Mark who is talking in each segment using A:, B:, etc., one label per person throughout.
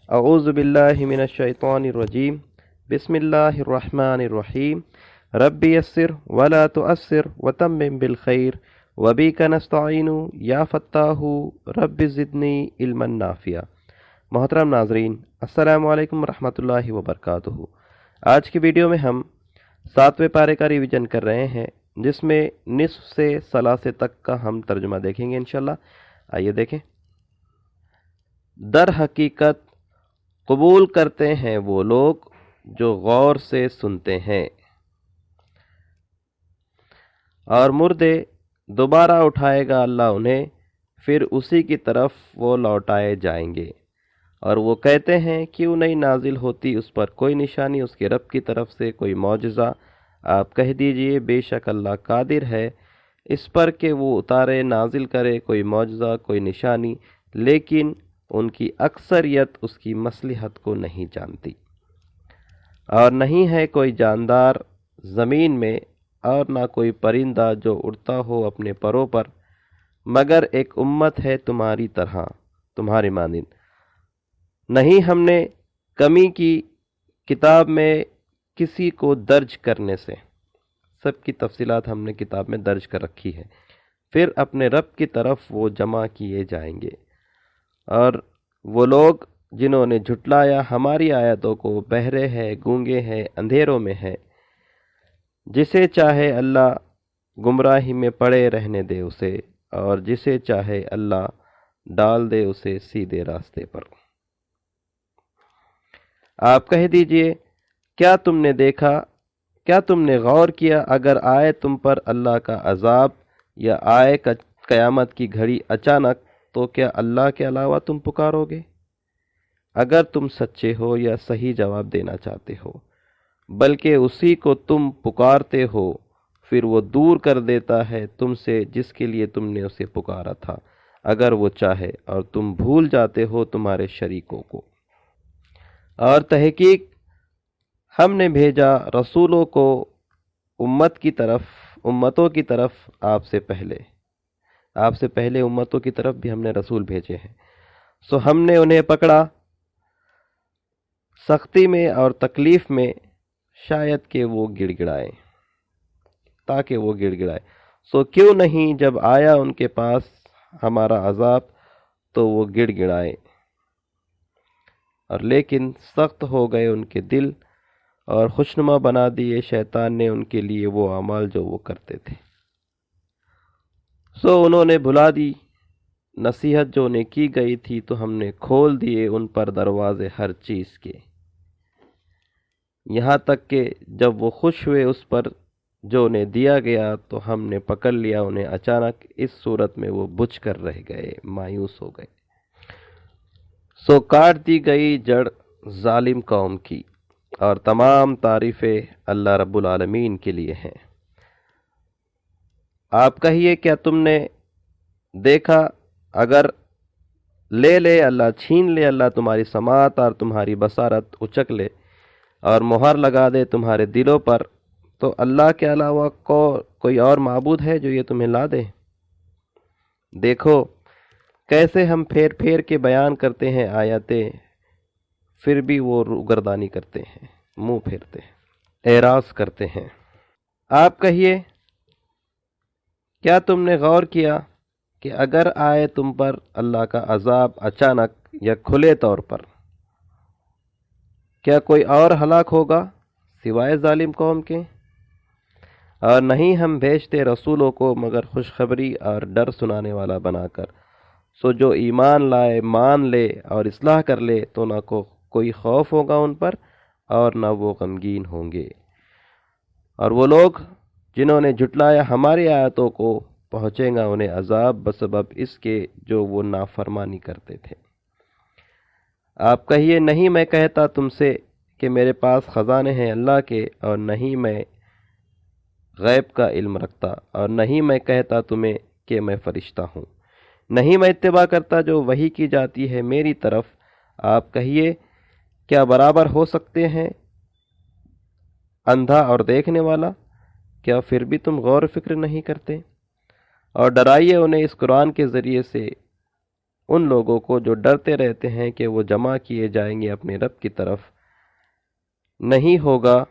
A: اعوذ باللہ من الشیطان الرجیم بسم اللہ الرحمن الرحیم رب یسر ولا تعسر وتمم بالخیر وبک نستعین یا فتاح رب زدنی علما نافعا۔ محترم ناظرین، السلام علیکم ورحمۃ اللہ وبرکاتہ۔ آج کی ویڈیو میں ہم 7ویں پارے کا ریویژن کر رہے ہیں، جس میں نصف سے ثلاثے تک کا ہم ترجمہ دیکھیں گے انشاءاللہ۔ آئیے دیکھیں۔ در حقیقت قبول کرتے ہیں وہ لوگ جو غور سے سنتے ہیں، اور مردے دوبارہ اٹھائے گا اللہ انہیں، پھر اسی کی طرف وہ لوٹائے جائیں گے۔ اور وہ کہتے ہیں کیوں نہیں نازل ہوتی اس پر کوئی نشانی اس کے رب کی طرف سے، کوئی معجزہ۔ آپ کہہ دیجئے بے شک اللہ قادر ہے اس پر کہ وہ اتارے، نازل کرے کوئی معجزہ، کوئی نشانی، لیکن ان کی اکثریت اس کی مصلحت کو نہیں جانتی۔ اور نہیں ہے کوئی جاندار زمین میں، اور نہ کوئی پرندہ جو اڑتا ہو اپنے پروں پر، مگر ایک امت ہے تمہاری طرح، تمہاری مانند۔ نہیں ہم نے کمی کی کتاب میں کسی کو درج کرنے سے، سب کی تفصیلات ہم نے کتاب میں درج کر رکھی ہے، پھر اپنے رب کی طرف وہ جمع کیے جائیں گے۔ اور وہ لوگ جنہوں نے جھٹلایا ہماری آیتوں کو، بہرے ہیں، گونگے ہیں، اندھیروں میں ہیں، جسے چاہے اللہ گمراہی میں پڑے رہنے دے اسے، اور جسے چاہے اللہ ڈال دے اسے سیدھے راستے پر۔ آپ کہہ دیجئے کیا تم نے دیکھا، کیا تم نے غور کیا، اگر آئے تم پر اللہ کا عذاب یا آئے قیامت کی گھڑی اچانک، تو کیا اللہ کے علاوہ تم پکارو گے؟ اگر تم سچے ہو یا صحیح جواب دینا چاہتے ہو، بلکہ اسی کو تم پکارتے ہو، پھر وہ دور کر دیتا ہے تم سے جس کے لیے تم نے اسے پکارا تھا، اگر وہ چاہے، اور تم بھول جاتے ہو تمہارے شریکوں کو۔ اور تحقیق ہم نے بھیجا رسولوں کو امتوں کی طرف آپ سے پہلے امتوں کی طرف بھی ہم نے رسول بھیجے ہیں، سو ہم نے انہیں پکڑا سختی میں اور تکلیف میں، شاید کہ وہ گڑ گڑائیں، تاکہ وہ گڑ گڑائیں۔ سو کیوں نہیں جب آیا ان کے پاس ہمارا عذاب تو وہ گڑ گڑائیں، اور لیکن سخت ہو گئے ان کے دل، اور خوشنما بنا دیے شیطان نے ان کے لیے وہ اعمال جو وہ کرتے تھے۔ سو انہوں نے بھلا دی نصیحت جو انہیں کی گئی تھی، تو ہم نے کھول دیے ان پر دروازے ہر چیز کے، یہاں تک کہ جب وہ خوش ہوئے اس پر جو انہیں دیا گیا، تو ہم نے پکڑ لیا انہیں اچانک، اس صورت میں وہ بجھ کر رہ گئے، مایوس ہو گئے۔ سو کاٹ دی گئی جڑ ظالم قوم کی، اور تمام تعریفیں اللہ رب العالمین کے لیے ہیں۔ آپ کہیے کیا تم نے دیکھا اگر لے اللہ، چھین لے اللہ تمہاری سماعت اور تمہاری بصارت، اچک لے اور مہر لگا دے تمہارے دلوں پر، تو اللہ کے علاوہ کوئی اور معبود ہے جو یہ تمہیں لا دے؟ دیکھو کیسے ہم پھیر پھیر کے بیان کرتے ہیں آیاتیں، پھر بھی وہ روگردانی کرتے ہیں، منہ پھیرتے ہیں، اعراض کرتے ہیں۔ آپ کہیے کیا تم نے غور کیا کہ اگر آئے تم پر اللہ کا عذاب اچانک یا کھلے طور پر، کیا کوئی اور ہلاک ہوگا سوائے ظالم قوم کے؟ اور نہیں ہم بھیجتے رسولوں کو مگر خوشخبری اور ڈر سنانے والا بنا کر، سو جو ایمان لائے، مان لے اور اصلاح کر لے، تو نہ کوئی خوف ہوگا ان پر، اور نہ وہ غمگین ہوں گے۔ اور وہ لوگ جنہوں نے جھٹلایا ہماری آیتوں کو، پہنچے گا انہیں عذاب بسبب اس کے جو وہ نافرمانی کرتے تھے۔ آپ کہیے نہیں میں کہتا تم سے کہ میرے پاس خزانے ہیں اللہ کے، اور نہیں میں غیب کا علم رکھتا، اور نہیں میں کہتا تمہیں کہ میں فرشتہ ہوں، نہیں میں اتباع کرتا جو وحی کی جاتی ہے میری طرف۔ آپ کہیے کیا برابر ہو سکتے ہیں اندھا اور دیکھنے والا؟ کیا پھر بھی تم غور و فکر نہیں کرتے؟ اور ڈرائیے انہیں اس قرآن کے ذریعے سے ان لوگوں کو جو ڈرتے رہتے ہیں کہ وہ جمع کیے جائیں گے اپنے رب کی طرف، نہیں ہوگا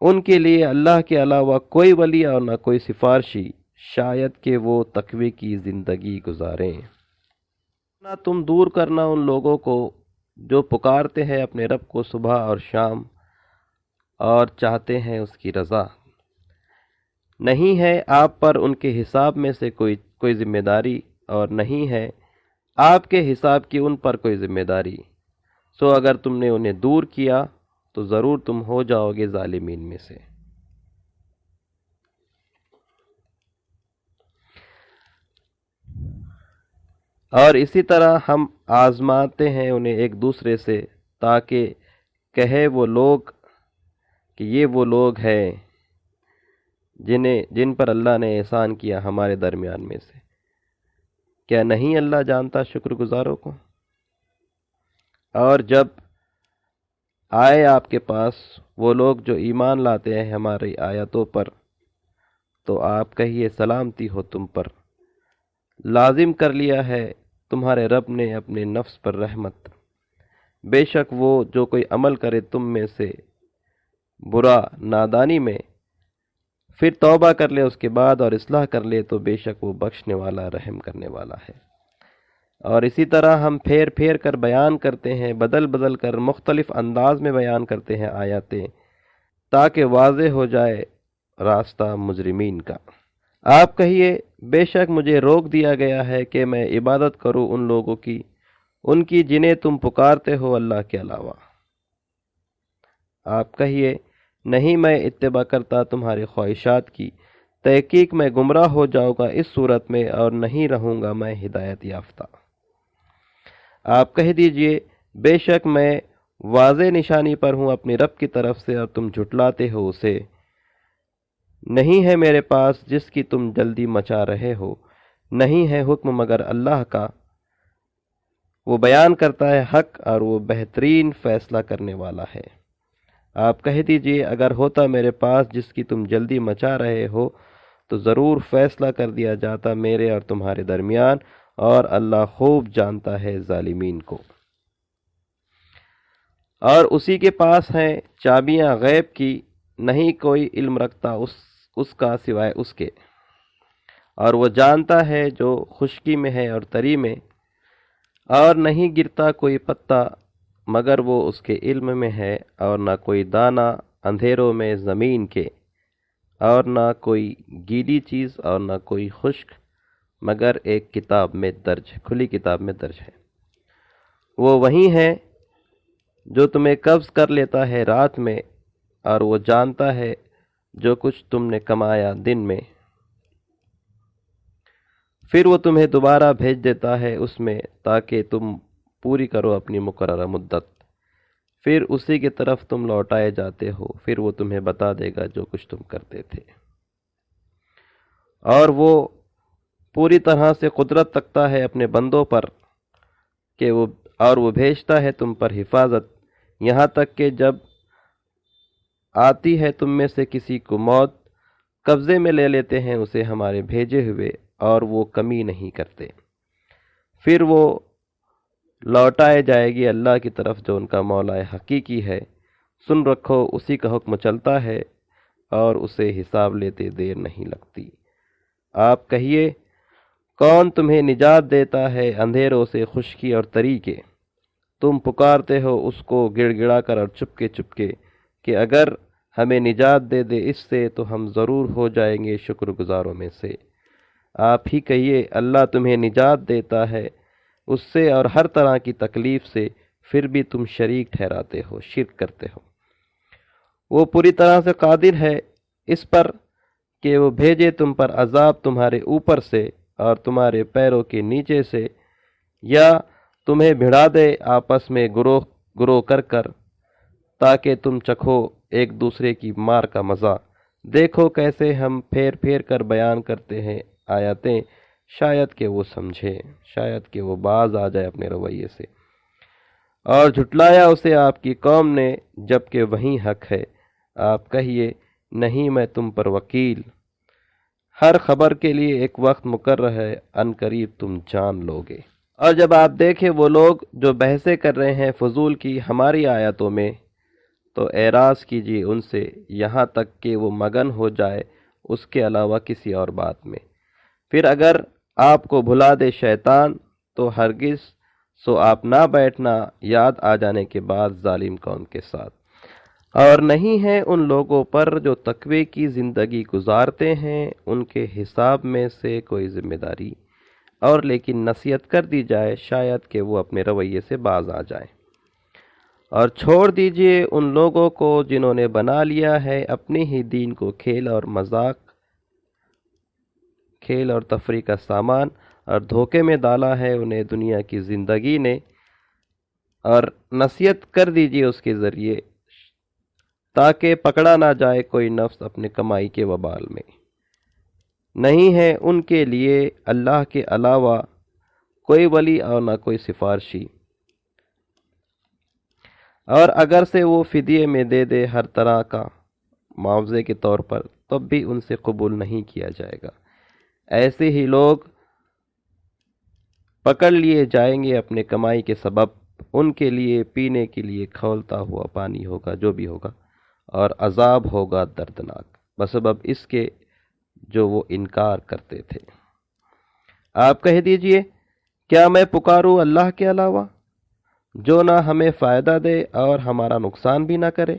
A: ان کے لیے اللہ کے علاوہ کوئی ولی اور نہ کوئی سفارشی، شاید کہ وہ تقوی کی زندگی گزاریں۔ نہ تم دور کرنا ان لوگوں کو جو پکارتے ہیں اپنے رب کو صبح اور شام اور چاہتے ہیں اس کی رضا۔ نہیں ہے آپ پر ان کے حساب میں سے کوئی ذمہ داری، اور نہیں ہے آپ کے حساب کی ان پر کوئی ذمہ داری، سو اگر تم نے انہیں دور کیا تو ضرور تم ہو جاؤ گے ظالمین میں سے۔ اور اسی طرح ہم آزماتے ہیں انہیں ایک دوسرے سے، تاکہ کہے وہ لوگ کہ یہ وہ لوگ ہیں جن پر اللہ نے احسان کیا ہمارے درمیان میں سے۔ کیا نہیں اللہ جانتا شکر گزاروں کو؟ اور جب آئے آپ کے پاس وہ لوگ جو ایمان لاتے ہیں ہماری آیتوں پر، تو آپ کہیے سلامتی ہو تم پر، لازم کر لیا ہے تمہارے رب نے اپنے نفس پر رحمت، بے شک وہ جو کوئی عمل کرے تم میں سے برا نادانی میں، پھر توبہ کر لے اس کے بعد اور اصلاح کر لے، تو بے شک وہ بخشنے والا رحم کرنے والا ہے۔ اور اسی طرح ہم پھیر پھیر کر بیان کرتے ہیں، بدل بدل کر مختلف انداز میں بیان کرتے ہیں آیاتیں، تاکہ واضح ہو جائے راستہ مجرمین کا۔ آپ کہیے بے شک مجھے روک دیا گیا ہے کہ میں عبادت کروں ان لوگوں کی، ان کی جنہیں تم پکارتے ہو اللہ کے علاوہ۔ آپ کہیے نہیں، میں اتباع کرتا تمہاری خواہشات کی، تحقیق میں گمراہ ہو جاؤں گا اس صورت میں، اور نہیں رہوں گا میں ہدایت یافتہ۔ آپ کہہ دیجئے بے شک میں واضح نشانی پر ہوں اپنے رب کی طرف سے، اور تم جھٹلاتے ہو اسے۔ نہیں ہے میرے پاس جس کی تم جلدی مچا رہے ہو، نہیں ہے حکم مگر اللہ کا، وہ بیان کرتا ہے حق اور وہ بہترین فیصلہ کرنے والا ہے۔ آپ کہہ دیجئے اگر ہوتا میرے پاس جس کی تم جلدی مچا رہے ہو، تو ضرور فیصلہ کر دیا جاتا میرے اور تمہارے درمیان، اور اللہ خوب جانتا ہے ظالمین کو۔ اور اسی کے پاس ہیں چابیاں غیب کی، نہیں کوئی علم رکھتا اس کا سوائے اس کے، اور وہ جانتا ہے جو خشکی میں ہے اور تری میں، اور نہیں گرتا کوئی پتا مگر وہ اس کے علم میں ہے، اور نہ کوئی دانہ اندھیروں میں زمین کے، اور نہ کوئی گیلی چیز اور نہ کوئی خشک، مگر ایک کتاب میں درج، کھلی کتاب میں درج ہے۔ وہ وہی ہے جو تمہیں قبض کر لیتا ہے رات میں، اور وہ جانتا ہے جو کچھ تم نے کمایا دن میں، پھر وہ تمہیں دوبارہ بھیج دیتا ہے اس میں، تاکہ تم پوری کرو اپنی مقررہ مدت، پھر اسی کی طرف تم لوٹائے جاتے ہو، پھر وہ تمہیں بتا دے گا جو کچھ تم کرتے تھے۔ اور وہ پوری طرح سے قدرت رکھتا ہے اپنے بندوں پر کہ وہ بھیجتا ہے تم پر حفاظت، یہاں تک کہ جب آتی ہے تم میں سے کسی کو موت، قبضے میں لے لیتے ہیں اسے ہمارے بھیجے ہوئے، اور وہ کمی نہیں کرتے، پھر وہ لوٹائے جائے گی اللہ کی طرف جو ان کا مولا حقیقی ہے۔ سن رکھو اسی کا حکم چلتا ہے، اور اسے حساب لیتے دیر نہیں لگتی۔ آپ کہیے کون تمہیں نجات دیتا ہے اندھیروں سے خشکی اور تری کے؟ تم پکارتے ہو اس کو گڑ گڑا کر اور چپکے چپکے کہ اگر ہمیں نجات دے دے اس سے تو ہم ضرور ہو جائیں گے شکر گزاروں میں سے۔ آپ ہی کہیے اللہ تمہیں نجات دیتا ہے اس سے اور ہر طرح کی تکلیف سے، پھر بھی تم شریک ٹھہراتے ہو، شرک کرتے ہو۔ وہ پوری طرح سے قادر ہے اس پر کہ وہ بھیجے تم پر عذاب تمہارے اوپر سے اور تمہارے پیروں کے نیچے سے، یا تمہیں بھڑا دے آپس میں گروہ گروہ کر کر، تاکہ تم چکھو ایک دوسرے کی مار کا مزہ۔ دیکھو کیسے ہم پھیر پھیر کر بیان کرتے ہیں آیاتیں، شاید کہ وہ سمجھے، شاید کہ وہ باز آ جائے اپنے رویے سے۔ اور جھٹلایا اسے آپ کی قوم نے جبکہ وہی حق ہے۔ آپ کہیے نہیں میں تم پر وکیل، ہر خبر کے لیے ایک وقت مقرر ہے، ان قریب تم جان لوگے۔ اور جب آپ دیکھیں وہ لوگ جو بحثیں کر رہے ہیں فضول کی ہماری آیتوں میں، تو اعراض کیجیے ان سے یہاں تک کہ وہ مگن ہو جائے اس کے علاوہ کسی اور بات میں۔ پھر اگر آپ کو بھلا دے شیطان تو ہرگز سو آپ نہ بیٹھنا یاد آ جانے کے بعد ظالم قوم کے ساتھ، اور نہیں ہے ان لوگوں پر جو تقوی کی زندگی گزارتے ہیں ان کے حساب میں سے کوئی ذمہ داری، اور لیکن نصیحت کر دی جائے شاید کہ وہ اپنے رویے سے باز آ جائیں۔ اور چھوڑ دیجئے ان لوگوں کو جنہوں نے بنا لیا ہے اپنے ہی دین کو کھیل اور مذاق، کھیل اور تفریح کا سامان، اور دھوکے میں ڈالا ہے انہیں دنیا کی زندگی نے، اور نصیحت کر دیجئے اس کے ذریعے تاکہ پکڑا نہ جائے کوئی نفس اپنے کمائی کے وبال میں۔ نہیں ہے ان کے لیے اللہ کے علاوہ کوئی ولی اور نہ کوئی سفارشی، اور اگر سے وہ فدیے میں دے دے ہر طرح کا معاوضے کے طور پر تب بھی ان سے قبول نہیں کیا جائے گا۔ ایسے ہی لوگ پکڑ لیے جائیں گے اپنے کمائی کے سبب، ان کے لیے پینے کے لیے کھولتا ہوا پانی ہوگا جو بھی ہوگا، اور عذاب ہوگا دردناک بسبب اس کے جو وہ انکار کرتے تھے۔ آپ کہہ دیجئے کیا میں پکاروں اللہ کے علاوہ جو نہ ہمیں فائدہ دے اور ہمارا نقصان بھی نہ کرے،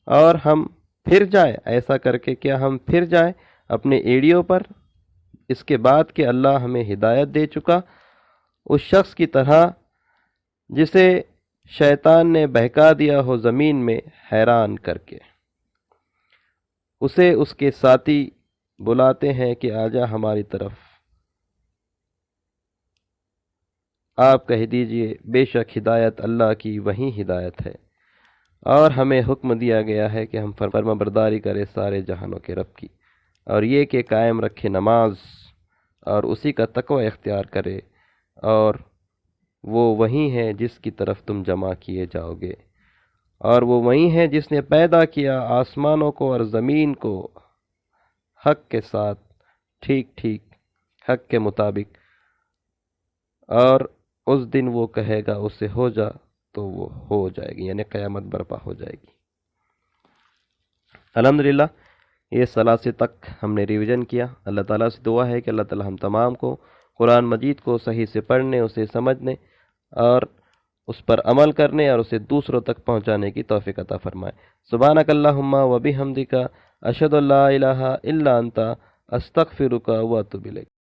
A: اور ہم پھر جائیں، ایسا کر کے کیا ہم پھر جائیں اپنے ایڑیوں پر اس کے بعد کہ اللہ ہمیں ہدایت دے چکا، اس شخص کی طرح جسے شیطان نے بہکا دیا ہو زمین میں حیران کر کے۔ اسے اس کے ساتھی بلاتے ہیں کہ آجا ہماری طرف۔ آپ کہہ دیجئے بے شک ہدایت اللہ کی وہی ہدایت ہے، اور ہمیں حکم دیا گیا ہے کہ ہم فرما برداری کرے سارے جہانوں کے رب کی، اور یہ کہ قائم رکھے نماز اور اسی کا تقوی اختیار کرے، اور وہ وہی ہے جس کی طرف تم جمع کیے جاؤ گے، اور وہ وہی ہے جس نے پیدا کیا آسمانوں کو اور زمین کو حق کے ساتھ، ٹھیک ٹھیک حق کے مطابق، اور اس دن وہ کہے گا اسے ہو جا تو وہ ہو جائے گی، یعنی قیامت برپا ہو جائے گی۔ الحمدللہ یہ ثلاثے تک ہم نے ریویژن کیا۔ اللہ تعالیٰ سے دعا ہے کہ اللہ تعالیٰ ہم تمام کو قرآن مجید کو صحیح سے پڑھنے، اسے سمجھنے اور اس پر عمل کرنے اور اسے دوسروں تک پہنچانے کی توفیق عطا فرمائے۔ سبحانک اللہم و بحمدک، اشہد ان لا الہ الا انت، استغفرک و اتوب الیک۔